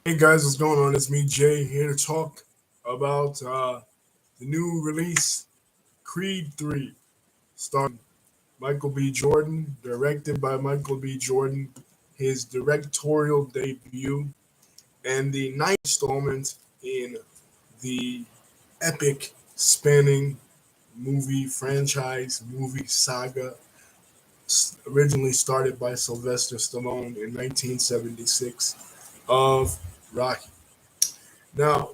Hey guys, what's going on? It's me, Jay, here to talk about the new release, Creed 3, starring Michael B. Jordan, directed by Michael B. Jordan, his directorial debut, and the ninth installment in the epic spanning movie saga, originally started by Sylvester Stallone in 1976 of Rocky. Now,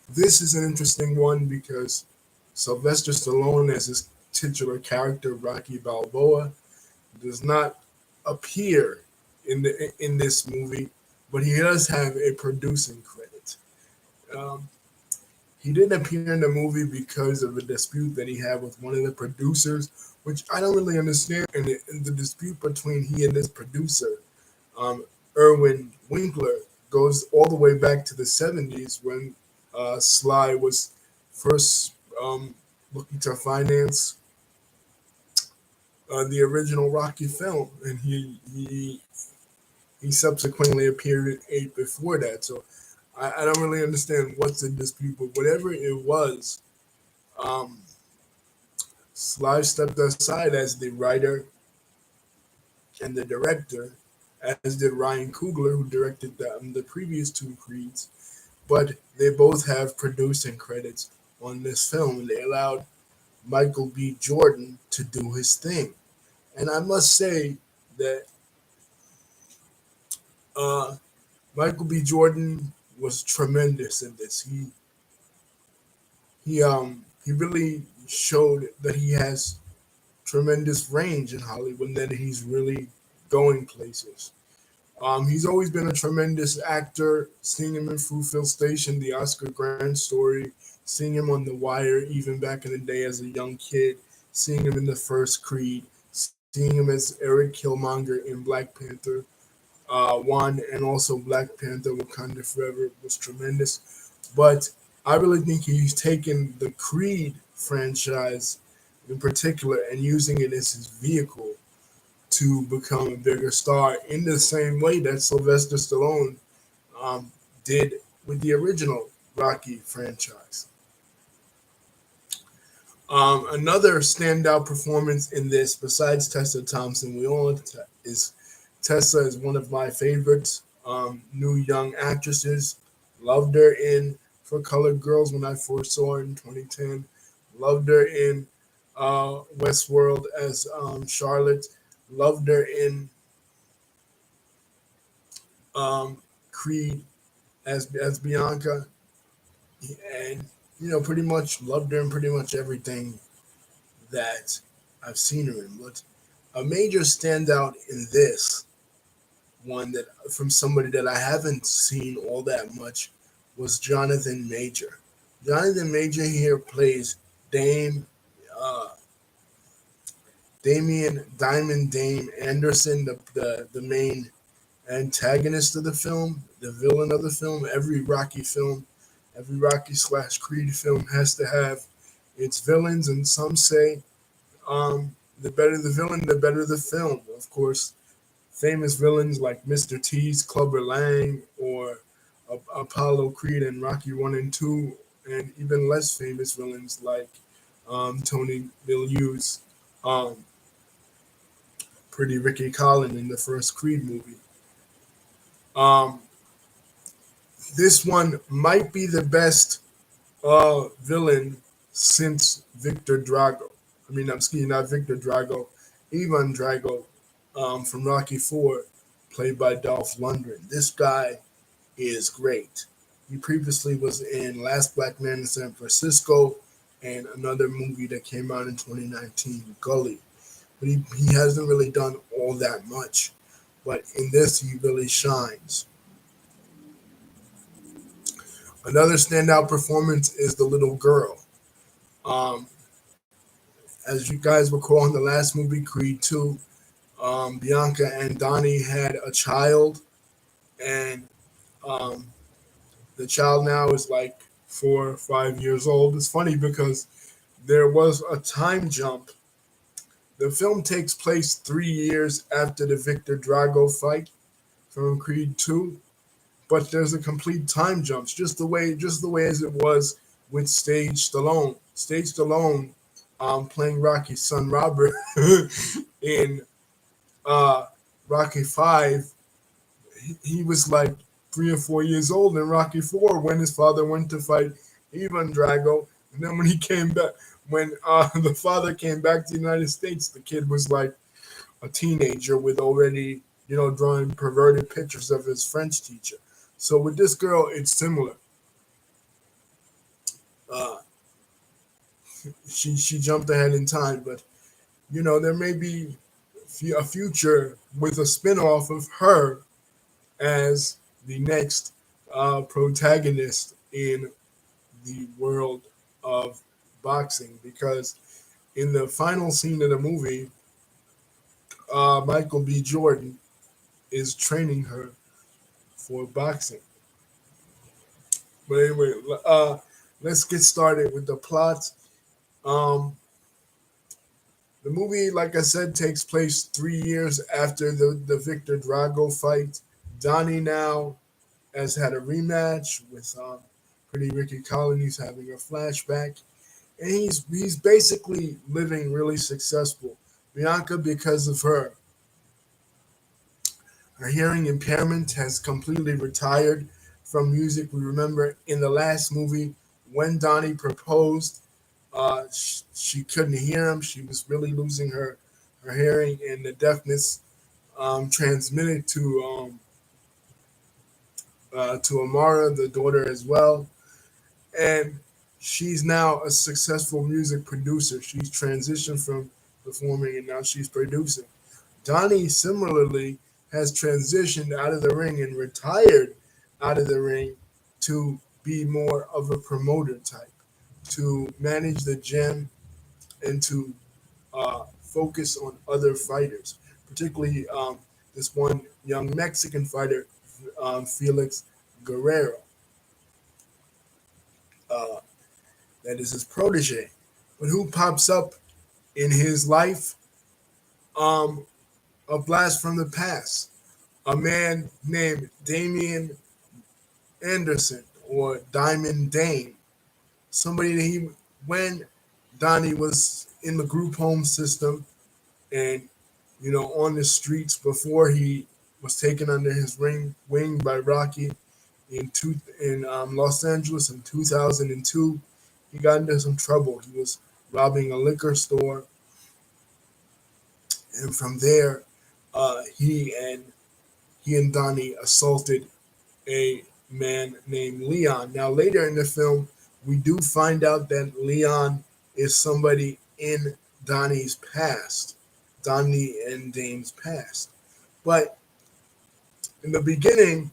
this is an interesting one because Sylvester Stallone, as his titular character Rocky Balboa, does not appear in this movie, but he does have a producing credit. Um, he didn't appear in the movie because of a dispute that he had with one of the producers, which I don't really understand. And the dispute between he and this producer, um, Irwin Winkler, goes all the way back to the 70s when Sly was first looking to finance the original Rocky film, and he subsequently appeared in eight before that. So I don't really understand what's in dispute, but whatever it was, um, Sly stepped aside as the writer and the director, as did Ryan Coogler, who directed the previous two Creeds. But they both have producing credits on this film, and they allowed Michael B. Jordan to do his thing. And I must say that uh, Michael B. Jordan was tremendous in this. He really showed that he has tremendous range in Hollywood and that he's really going places. He's always been a tremendous actor. Seeing him in Fruitvale Station, The Oscar Grant Story, seeing him on The Wire, even back in the day as a young kid, seeing him in the first Creed, seeing him as Eric Killmonger in Black Panther 1, and also Black Panther Wakanda Forever was tremendous. But I really think he's taken the Creed franchise in particular and using it as his vehicle to become a bigger star in the same way that Sylvester Stallone um, did with the original Rocky franchise. Another standout performance in this, besides Tessa Thompson, is Tessa is one of my favorites. New young actresses, loved her in For Colored Girls when I first saw her in 2010. Loved her in Westworld as Charlotte. Loved her in Creed as Bianca, and pretty much loved her in pretty much everything that I've seen her in. But a major standout in this one that from somebody that I haven't seen all that much was Jonathan Major. Jonathan Major here plays Dame uh, Damian Diamond Dame Anderson, the main antagonist of the film, the villain of the film. Every Rocky slash Creed film has to have its villains, and some say the better the villain, the better the film. Of course, famous villains like Mr. T's Clubber Lang or Apollo Creed and Rocky 1 and 2, and even less famous villains like Tony Milieu's um, Pretty Ricky Collin in the first Creed movie. Um, this one might be the best villain since Victor Drago. I'm excuse me, not Victor Drago, Ivan Drago from Rocky 4, played by Dolph Lundgren. This guy is great. He previously was in Last Black Man in San Francisco and another movie that came out in 2019, Gully. But he hasn't really done all that much. But in this, he really shines. Another standout performance is the little girl. Um, as you guys recall in the last movie, Creed 2, Bianca and Donnie had a child, and um, the child now is like 4 or 5 years old. It's funny because there was a time jump. The film takes place 3 years after the Victor Drago fight from Creed 2, but there's a complete time jumps, just the way as it was with Stage Stallone. Stage Stallone, playing Rocky's son Robert in uh, Rocky Five. He was like 3 or 4 years old in Rocky Four when his father went to fight Ivan Drago, and then when he came back, when the father came back to the United States, the kid was like a teenager with already, drawing perverted pictures of his French teacher. So with this girl, it's similar. Uh, she jumped ahead in time, but there may be a future with a spin-off of her as the next protagonist in the world of boxing, because in the final scene of the movie, Michael B. Jordan is training her for boxing. But anyway, let's get started with the plot. Um, the movie, like I said, takes place 3 years after the Victor Drago fight. Donnie now has had a rematch with Pretty Ricky Collins. He's having a flashback, and he's basically living really successful. Bianca, because of her hearing impairment, has completely retired from music. We remember in the last movie when Donnie proposed, she couldn't hear him. She was really losing her hearing, and the deafness transmitted to Amara, the daughter, as well. And she's now a successful music producer. She's transitioned from performing and now she's producing. Donnie similarly has transitioned out of the ring and retired out of the ring to be more of a promoter type, to manage the gym and to focus on other fighters, particularly this one young Mexican fighter, Felix Guerrero. Uh, that is his protege. But who pops up in his life? Um, a blast from the past. A man named Damian Anderson, or Diamond Dame. Somebody that when Donnie was in the group home system and, on the streets before he was taken under his wing by Rocky in Los Angeles in 2002, he got into some trouble. He was robbing a liquor store, and from there, he and Donnie assaulted a man named Leon. Now, later in the film, we do find out that Leon is somebody in Donnie's past, Donnie and Dame's past. But in the beginning,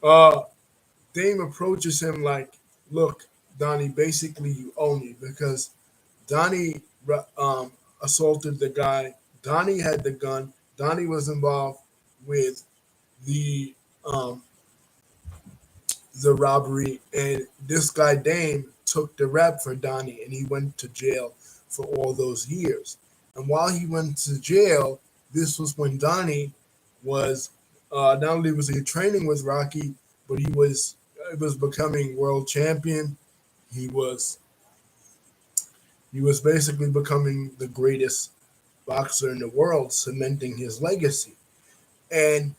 uh, Dame approaches him like, "Look, Donnie, basically you owe me because Donnie assaulted the guy. Donnie had the gun. Donnie was involved with the um, the robbery, and this guy Dame took the rap for Donnie, and he went to jail for all those years. And while he went to jail, this was when Donnie was not only was he training with Rocky, but he was becoming world champion. He was he was basically becoming the greatest boxer in the world, cementing his legacy. And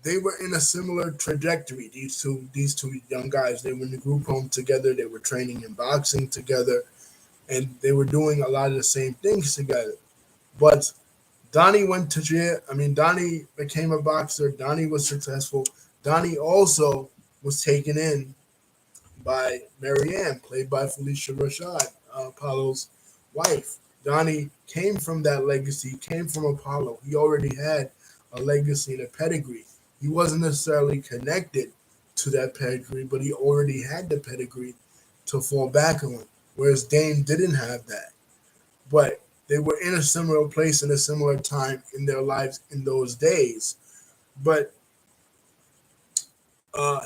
they were in a similar trajectory. These two young guys, they were in the group home together. They were training in boxing together, and they were doing a lot of the same things together. But Donnie went to jail. I mean, Donnie became a boxer. Donnie was successful. Donnie also was taken in by Marianne, played by Felicia Rashad, Apollo's wife. Donnie came from that legacy, came from Apollo. He already had a legacy and a pedigree. He wasn't necessarily connected to that pedigree, but he already had the pedigree to fall back on. Whereas Dame didn't have that. But they were in a similar place in a similar time in their lives in those days. But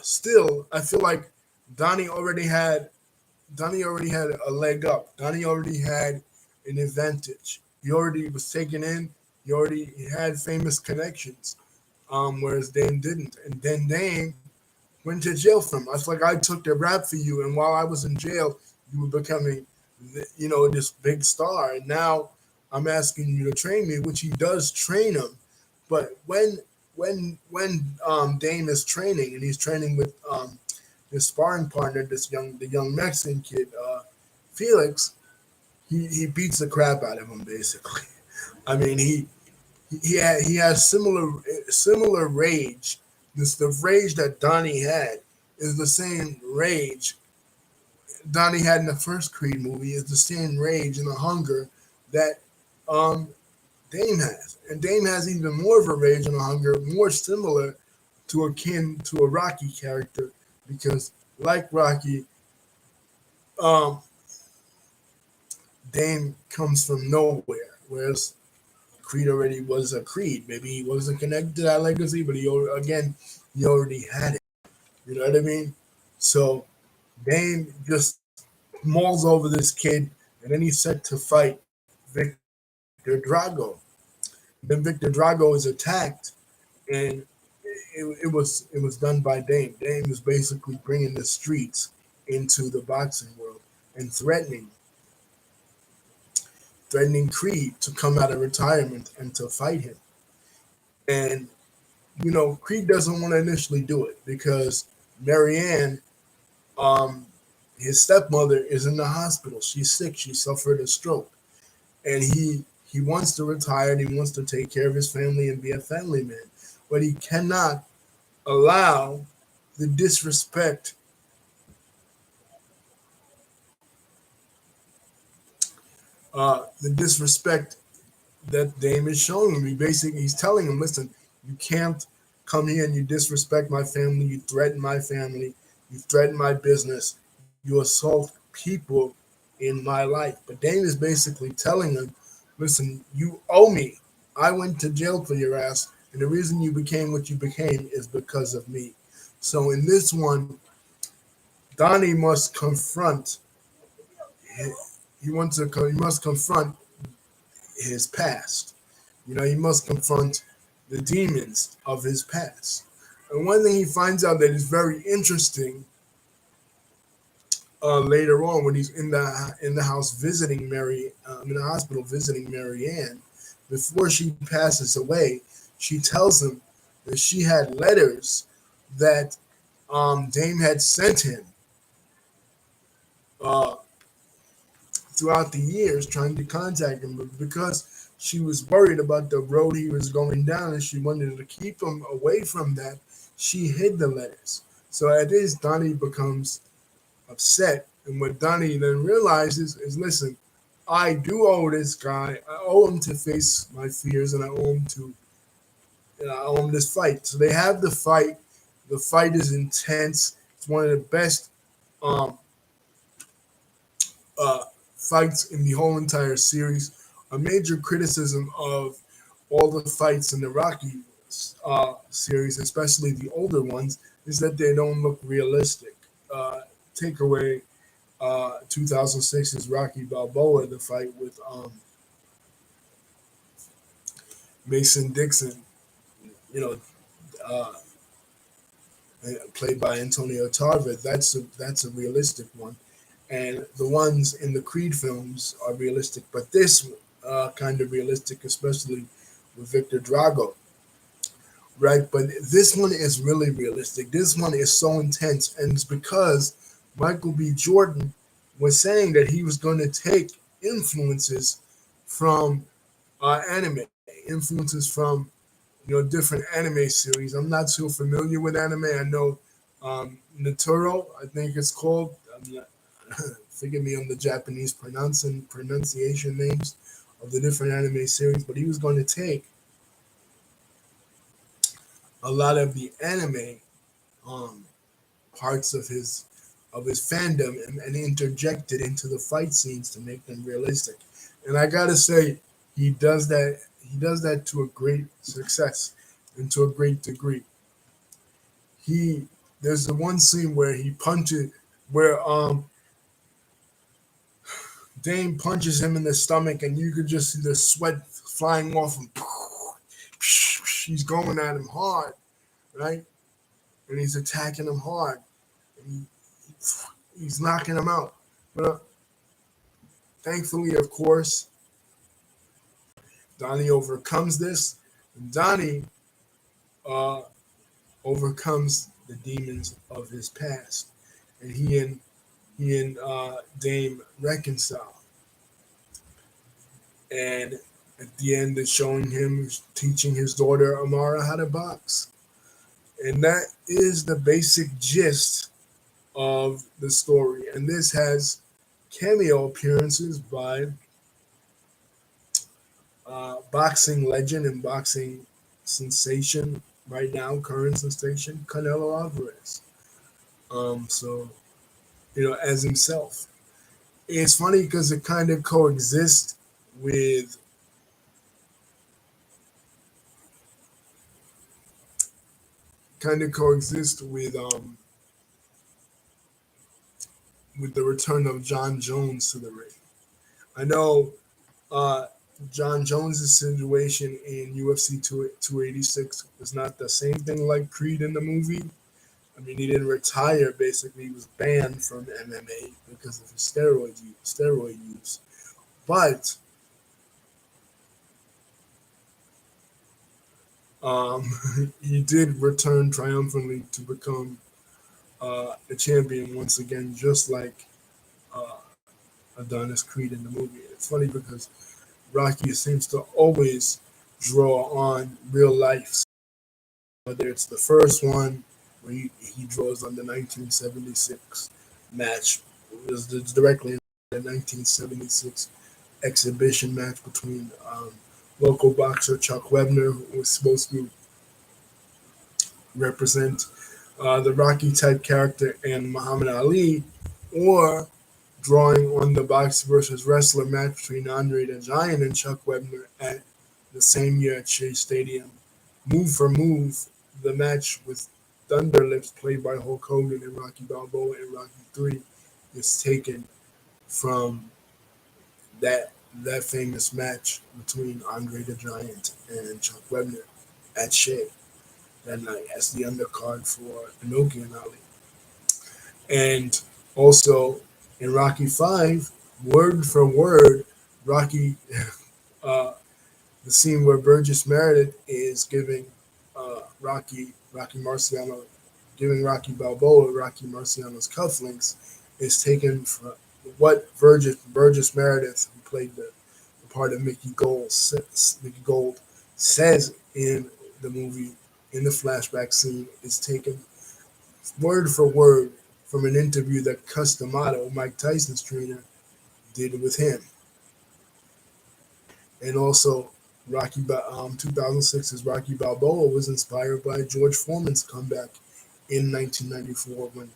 still, I feel like Donnie already had Donnie already had a leg up. Donnie already had an advantage. He already was taken in. He already had famous connections. whereas Dame didn't. And then Dame went to jail for him. I was like, I took the rap for you, and while I was in jail, you were becoming, this big star. And now I'm asking you to train me, which he does train him. But when Dame is training and he's training with his sparring partner, the young Mexican kid, Felix, he beats the crap out of him basically. I mean, he has similar rage. The rage that Donnie had is the same rage Donnie had in the first Creed movie. Is the same rage and the hunger that um, Dame has, and Dame has even more of a rage and a hunger, more similar to akin to a Rocky character, because like Rocky, um, Dame comes from nowhere, whereas Creed already was a Creed. Maybe he wasn't connected to that legacy, but he already had it. You know what I mean? So Dame just mauls over this kid, and then he's set to fight Victor Drago. Then Victor Drago is attacked, and it was done by Dame. Dame was basically bringing the streets into the boxing world and threatening Creed to come out of retirement and to fight him. And Creed doesn't want to initially do it because Marianne, um, his stepmother, is in the hospital. She's sick. She suffered a stroke, and he wants to retire and he wants to take care of his family and be a family man, but he cannot allow the disrespect that Dame is showing him. He's telling him, listen, you can't come here and you disrespect my family, you threaten my family, you threaten my business, you assault people in my life. But Dame is basically telling him, listen, you owe me. I went to jail for your ass, and the reason you became what you became is because of me. So in this one, Donnie must confront. He must confront his past. He must confront the demons of his past. And one thing he finds out that is very interesting later on when he's in the house visiting in the hospital visiting Marianne, before she passes away, she tells him that she had letters that Dame had sent him uh, throughout the years trying to contact him, but because she was worried about the road he was going down and she wanted to keep him away from that, she hid the letters. So at this, Donnie becomes upset. And what Donnie then realizes is, listen, I do owe this guy. I owe him to face my fears, and I owe him this fight. So they have the fight. The fight is intense. It's one of the best um, uh, fights in the whole entire series. A major criticism of all the fights in the Rocky series, especially the older ones, is that they don't look realistic. Take away 2006's Rocky Balboa, the fight with Mason Dixon, you know, uh, played by Antonio Tarver. That's a realistic one, and the ones in the Creed films are realistic, but this kind of realistic, especially with Victor Drago, right? But this one is really realistic. This one is so intense, and it's because Michael B. Jordan was saying that he was going to take influences from anime, influences from different anime series. I'm not so familiar with anime. I know Naturo, I think it's called. I'm not, forgive me on the Japanese pronunciation names of the different anime series, but he was going to take a lot of the anime um, parts of his fandom and interject it into the fight scenes to make them realistic. And I gotta say, he does that. He does that to a great success and to a great degree. He There's the one scene where he punches, where Dame punches him in the stomach, and you could just see the sweat flying off him. he's going at him hard, right? And he's attacking him hard, and he's knocking him out. But thankfully, of course, Donnie overcomes this. And Donnie uh, overcomes the demons of his past, and he and Dame reconcile. And at the end, it's showing him teaching his daughter Amara how to box, and that is the basic gist of the story. And this has cameo appearances by boxing legend and boxing sensation right now, current sensation, Canelo Alvarez. So as himself. It's funny because it with kind of coexist with the return of John Jones to the ring. I know uh, John Jones's situation in UFC 286 was not the same thing like Creed in the movie. I mean, he didn't retire. Basically, he was banned from MMA because of his steroid use. But um, he did return triumphantly to become the champion once again, just like uh, Adonis Creed in the movie. It's funny because Rocky seems to always draw on real life, whether it's the first one where he draws on the 1976 match. It was directly in the 1976 exhibition match between local boxer Chuck Webner, who was supposed to represent the Rocky type character, and Muhammad Ali, or drawing on the box versus wrestler match between Andre the Giant and Chuck Webner at the same year at Shea Stadium. Move for move, the match with Thunder Lips, played by Hulk Hogan and Rocky Balboa in Rocky 3, is taken from that famous match between Andre the Giant and Chuck Webner at Shea that night as the undercard for Inoki and Ali. And also in Rocky 5, word for word, Rocky, uh, the scene where Burgess Meredith is giving Rocky Marciano, giving Rocky Balboa Rocky Marciano's cufflinks, is taken from what Burgess Meredith, who played the part of Mickey Gold says in the movie, in the flashback scene, is taken word for word from an interview that Cus D'Amato, Mike Tyson's trainer, did with him. And also, 2006's Rocky Balboa was inspired by George Foreman's comeback in 1994 when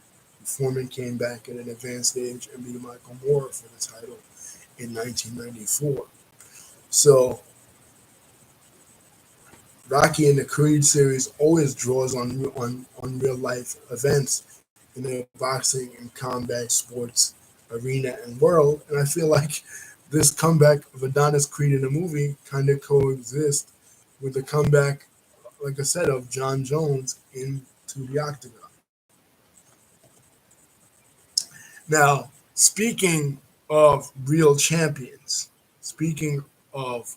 Foreman came back at an advanced age and beat Michael Moore for the title in 1994. So, Rocky in the Creed series always draws on real life events in the boxing and combat sports arena and world, and I feel like this comeback of Adonis Creed in the movie kind of coexists with the comeback, like I said, of John Jones into the octagon. Now, speaking of real champions, speaking of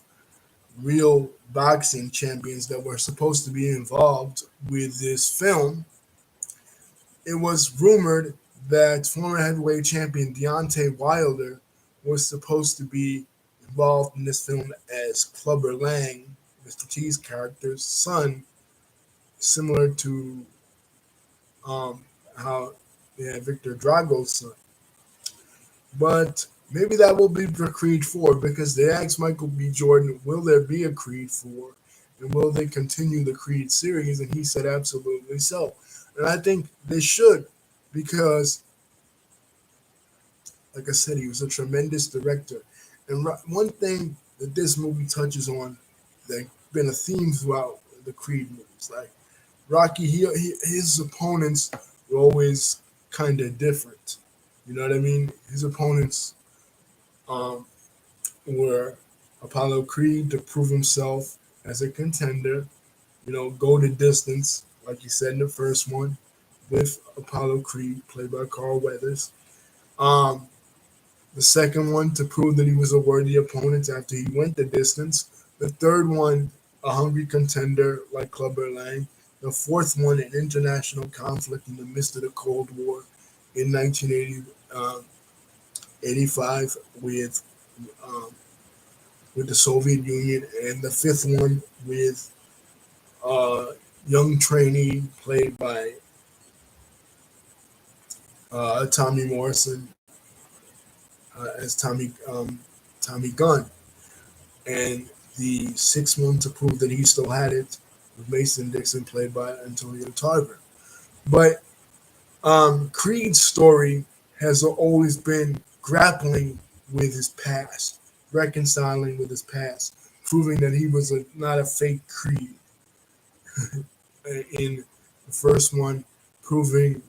real boxing champions that were supposed to be involved with this film, it was rumored that former heavyweight champion Deontay Wilder was supposed to be involved in this film as Clubber Lang, Mr. T's character's son, similar to how they had Victor Drago's son. But maybe that will be for Creed 4 because they asked Michael B. Jordan, will there be a Creed 4? And will they continue the Creed series? And he said, absolutely so. And I think they should because, like I said, he was a tremendous director. And one thing that this movie touches on that been a theme throughout the Creed movies, like Rocky, his opponents were always kind of different. You know what I mean? His opponents um, were Apollo Creed to prove himself as a contender, go the distance, like you said in the first one, with Apollo Creed, played by Carl Weathers. Um, the second one to prove that he was a worthy opponent after he went the distance. The third one, a hungry contender like Clubber Lang. The fourth one, an international conflict in the midst of the Cold War in 1985 um, with the Soviet Union, and the fifth one with a young trainee played by Tommy Morrison as Tommy Gunn, and the sixth one to prove that he still had it with Mason Dixon, played by Antonio Tarver. But Creed's story has always been grappling with his past, reconciling with his past, proving that he was not a fake Creed. In the first one, proving,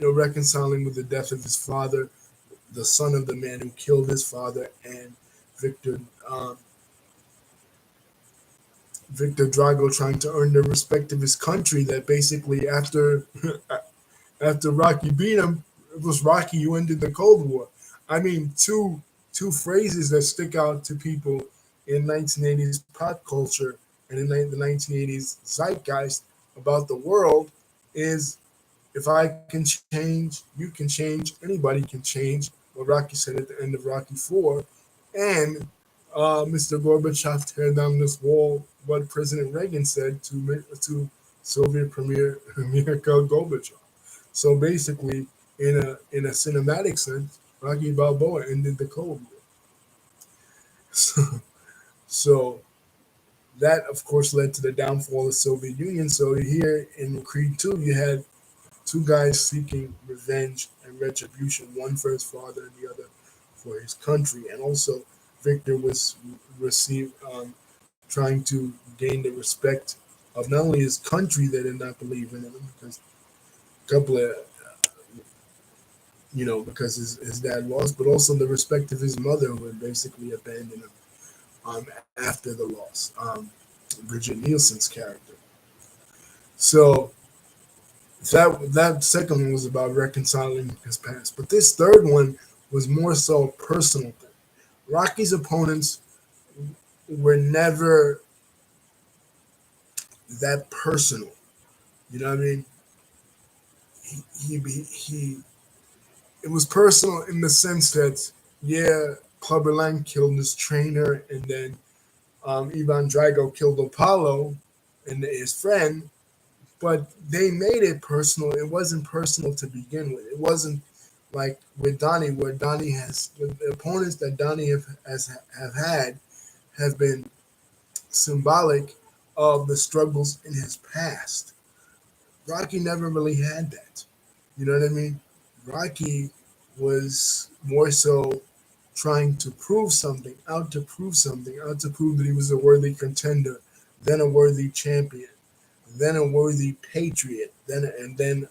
reconciling with the death of his father, the son of the man who killed his father, and Victor um, Victor Drago trying to earn the respect of his country. That basically after Rocky beat him, it was Rocky who ended the Cold War. I mean, two phrases that stick out to people in 1980s pop culture and in the 1980s zeitgeist about the world is, if I can change, you can change, anybody can change. What Rocky said at the end of Rocky Four, and Mr. Gorbachev, tear down this wall. What President Reagan said to Soviet Premier Mikhail Gorbachev. So basically, in a cinematic sense, Rocky Balboa ended the Cold War. So, so that, of course, led to the downfall of the Soviet Union. So here in Creed 2, you had two guys seeking revenge and retribution, one for his father and the other for his country. And also, Victor was received trying to gain the respect of not only his country that did not believe in him, because a couple of because his dad lost, but also the respect of his mother, who had basically abandoned him after the loss. Bridget Nielsen's character. So that second one was about reconciling his past, but this third one was more so a personal thing. Rocky's opponents were never that personal. You know what I mean? He it was personal in the sense that, yeah, Clubber Lang killed his trainer, and then Ivan Drago killed Apollo and his friend, but they made it personal. It wasn't personal to begin with. It wasn't like with Donnie, where Donnie has the opponents that Donnie have had have been symbolic of the struggles in his past. Rocky never really had that. You know what I mean? Rocky was more so trying to prove something, out to prove that he was a worthy contender, then a worthy champion, then a worthy patriot, then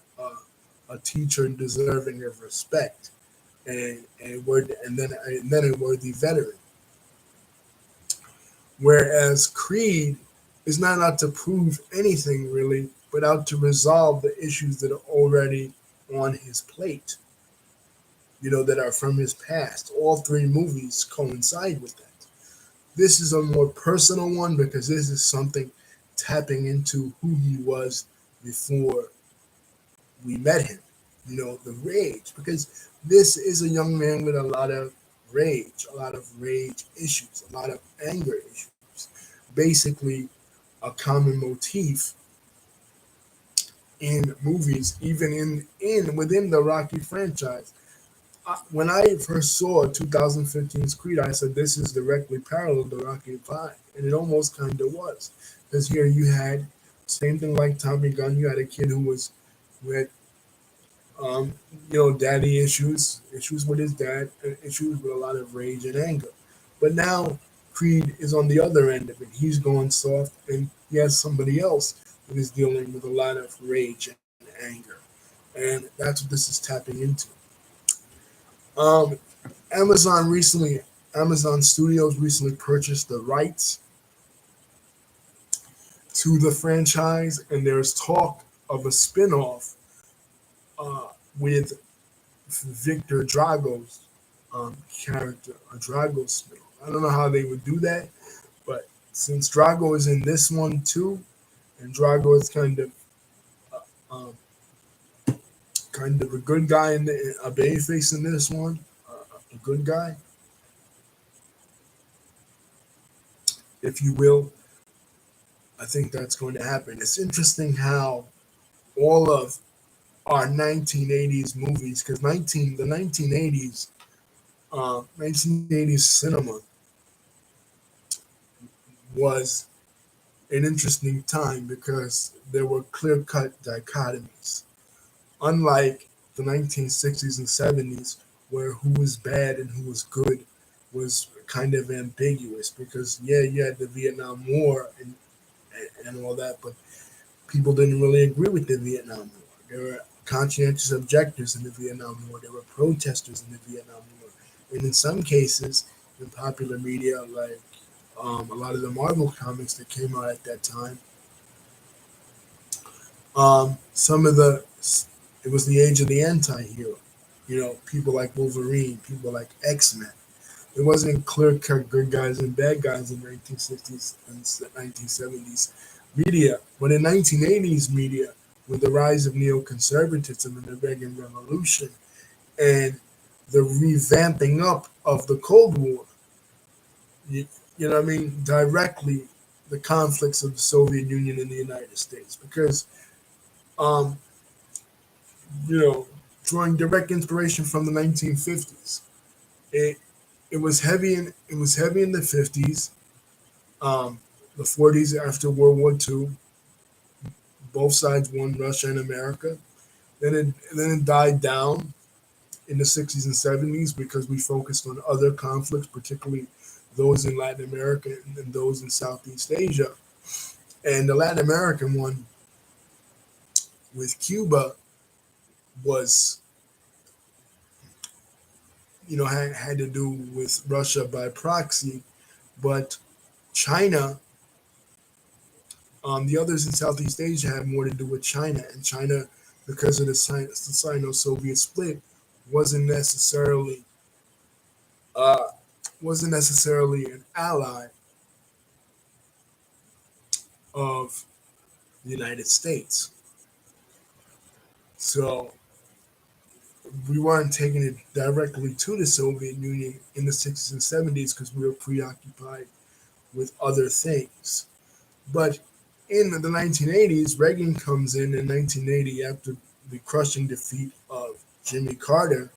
a teacher deserving of respect, and then a worthy veteran. Whereas Creed is not out to prove anything really, but out to resolve the issues that are already on his plate, that are from his past. All three movies coincide with that. This is a more personal one because this is something tapping into who he was before we met him. The rage, because this is a young man with a lot of rage issues, a lot of anger issues. Basically, a common motif in movies, even in within the Rocky franchise. When I first saw 2015's Creed, I said this is directly parallel to Rocky Five, and it almost kind of was, because here you had same thing like Tommy Gunn. You had a kid who had daddy issues with his dad, and issues with a lot of rage and anger. But now Creed is on the other end of it. He's going soft, and he has somebody else that is dealing with a lot of rage and anger, and that's what this is tapping into. Um, Amazon Studios recently purchased the rights to the franchise, and there's talk of a spin-off uh, with Victor Drago's character, a Drago spin-off. I don't know how they would do that, but since Drago is in this one too, and Drago is um, kind of a good guy in a babyface in this one, a good guy, if you will. I think that's going to happen. It's interesting how all of our 1980s movies, because 1980s cinema was an interesting time because there were clear cut dichotomies. Unlike the 1960s and 70s, where who was bad and who was good was kind of ambiguous because, yeah, you had the Vietnam War and all that, but people didn't really agree with the Vietnam War. There were conscientious objectors in the Vietnam War, there were protesters in the Vietnam War. And in some cases, in popular media, like a lot of the Marvel comics that came out at that time, some of the it was the age of the anti-hero. You know, people like Wolverine, people like X-Men. It wasn't clear cut good guys and bad guys in 1960s and 1970s media. But in 1980s media, with the rise of neoconservatism and the Reagan Revolution and the revamping up of the Cold War, you, you know what I mean, directly the conflicts of the Soviet Union and the United States. Because um, you know, drawing direct inspiration from the 1950s. It it was heavy in the 50s, the 40s after World War II. Both sides won, Russia and America. Then it died down in the 60s and 70s because we focused on other conflicts, particularly those in Latin America and those in Southeast Asia. And the Latin American one with Cuba was, had to do with Russia by proxy, but China, the others in Southeast Asia had more to do with China, and China, because of the Sino-Soviet split, wasn't necessarily uh, wasn't necessarily an ally of the United States. So we weren't taking it directly to the Soviet Union in the 60s and 70s because we were preoccupied with other things. But in the 1980s, Reagan comes in 1980 after the crushing defeat of Jimmy Carter,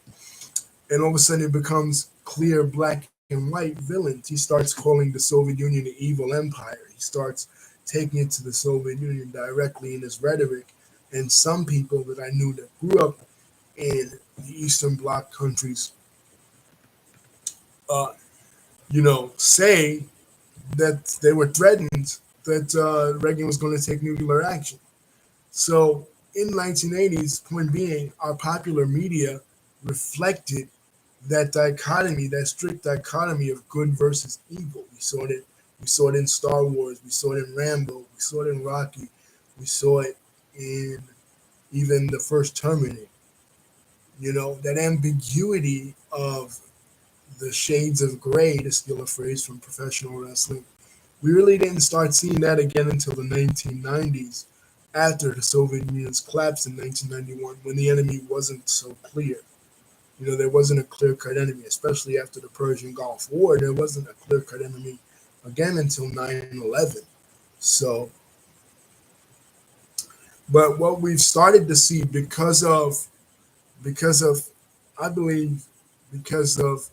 and all of a sudden it becomes clear black and white villains. He starts calling the Soviet Union the evil empire. He starts taking it to the Soviet Union directly in his rhetoric. And some people that I knew that grew up in the Eastern Bloc countries, uh, say that they were threatened that Reagan was going to take nuclear action. So in 1980s, point being, our popular media reflected that dichotomy, that strict dichotomy of good versus evil. We saw it in Star Wars, we saw it in Rambo, we saw it in Rocky, we saw it in even the first Terminator. That ambiguity of the shades of gray, to steal a phrase from professional wrestling. We really didn't start seeing that again until the 1990s, after the Soviet Union's collapse in 1991, when the enemy wasn't so clear. There wasn't a clear cut enemy, especially after the Persian Gulf War. There wasn't a clear cut enemy again until 9/11. So, but what we've started to see because of I believe because of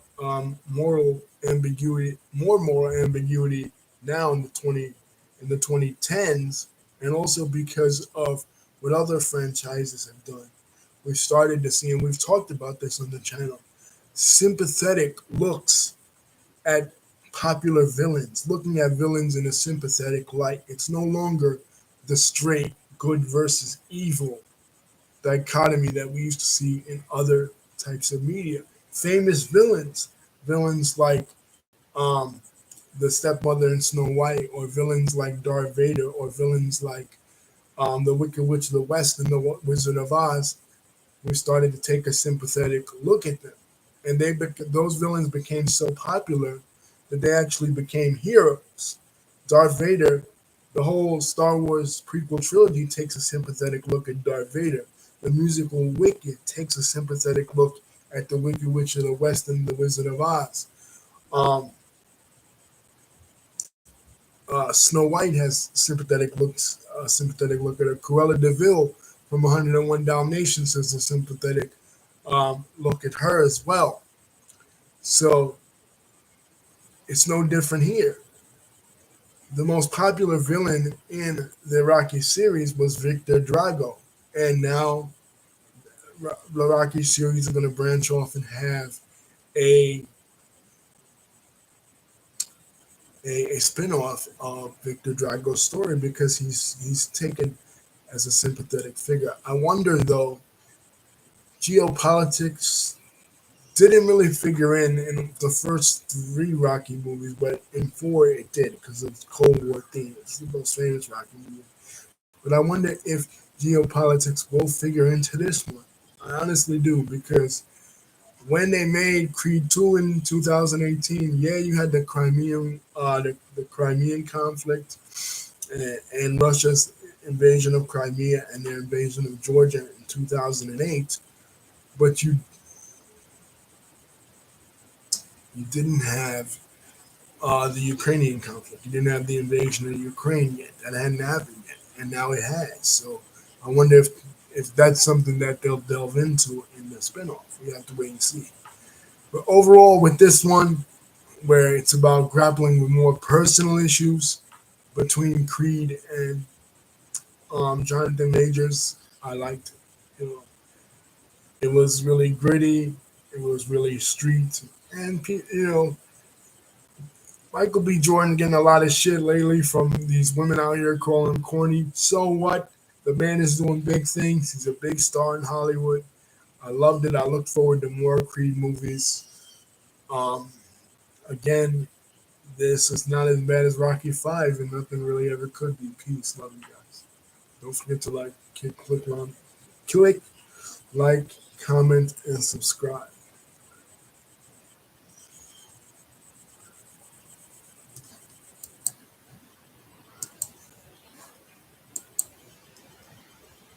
moral ambiguity, more moral ambiguity now in the 2010s, and also because of what other franchises have done. We've started to see, and we've talked about this on the channel, sympathetic looks at popular villains, looking at villains in a sympathetic light. It's no longer the straight good versus evil dichotomy that we used to see in other types of media. Famous villains like um, the stepmother in Snow White, or villains like Darth Vader, or villains like the Wicked Witch of the West and the Wizard of Oz, we started to take a sympathetic look at them, and those villains became so popular that they actually became heroes. Darth Vader, the whole Star Wars prequel trilogy takes a sympathetic look at Darth Vader. The musical Wicked takes a sympathetic look at the Wicked Witch of the West and the Wizard of Oz. Um, Snow White has sympathetic look at her. Cruella de Vil from 101 Dalmatians has a sympathetic look at her as well. So it's no different here. The most popular villain in the Rocky series was Victor Drago, and now the Rocky series are going to branch off and have a a spin-off of Victor Drago's story because he's taken as a sympathetic figure. I wonder though, geopolitics didn't really figure in the first three Rocky movies, but in four it did because of the Cold War theme. It's the most famous Rocky movie. But I wonder if geopolitics will figure into this one. I honestly do because when they made Creed 2 in 2018, yeah, you had the Crimean conflict and Russia's invasion of Crimea and their invasion of Georgia in 2008, but you didn't have the Ukrainian conflict. You didn't have the invasion of Ukraine yet. That hadn't happened yet, and now it has. So I wonder if that's something that they'll delve into in the spinoff. We have to wait and see. But overall, with this one, where it's about grappling with more personal issues between Creed and Jonathan Majors, I liked it. It was really gritty. It was really street, and Michael B. Jordan getting a lot of shit lately from these women out here calling him corny. So what? The man is doing big things. He's a big star in Hollywood. I loved it. I look forward to more Creed movies. Um, Again, this is not as bad as Rocky Five, and nothing really ever could be. Peace, love you guys. Don't forget to click, like, comment, and subscribe.